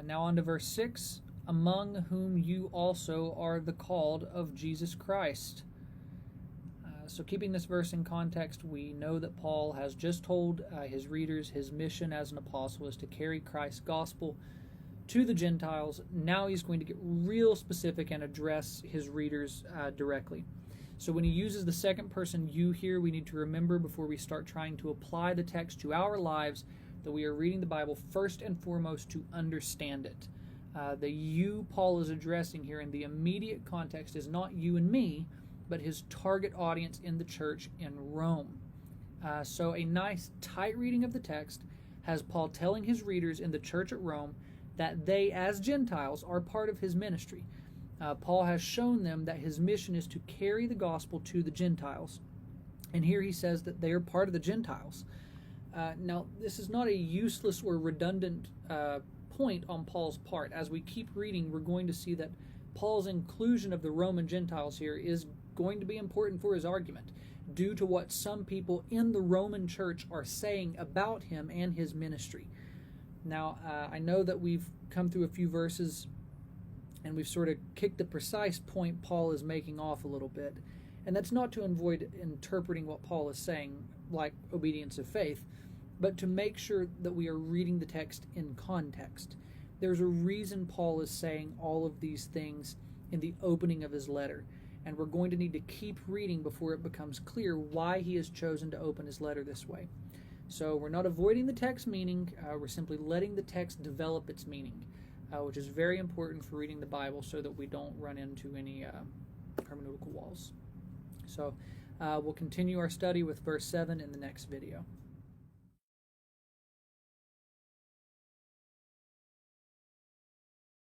Now on to verse 6. Among whom you also are the called of Jesus Christ. So keeping this verse in context, we know that Paul has just told his readers his mission as an apostle is to carry Christ's gospel to the Gentiles. Now he's going to get real specific and address his readers directly. So when he uses the second person you here, we need to remember before we start trying to apply the text to our lives that we are reading the Bible first and foremost to understand it. The you Paul is addressing here in the immediate context is not you and me, but his target audience in the church in Rome. So a nice tight reading of the text has Paul telling his readers in the church at Rome that they, as Gentiles, are part of his ministry. Paul has shown them that his mission is to carry the gospel to the Gentiles. And here he says that they are part of the Gentiles. Now, this is not a useless or redundant point on Paul's part. As we keep reading, we're going to see that Paul's inclusion of the Roman Gentiles here is going to be important for his argument, due to what some people in the Roman church are saying about him and his ministry. Now, I know that we've come through a few verses and we've sort of kicked the precise point Paul is making off a little bit. And that's not to avoid interpreting what Paul is saying, like obedience of faith, but to make sure that we are reading the text in context. There's a reason Paul is saying all of these things in the opening of his letter. And we're going to need to keep reading before it becomes clear why he has chosen to open his letter this way. So we're not avoiding the text meaning, we're simply letting the text develop its meaning, which is very important for reading the Bible so that we don't run into any hermeneutical walls. So we'll continue our study with verse 7 in the next video.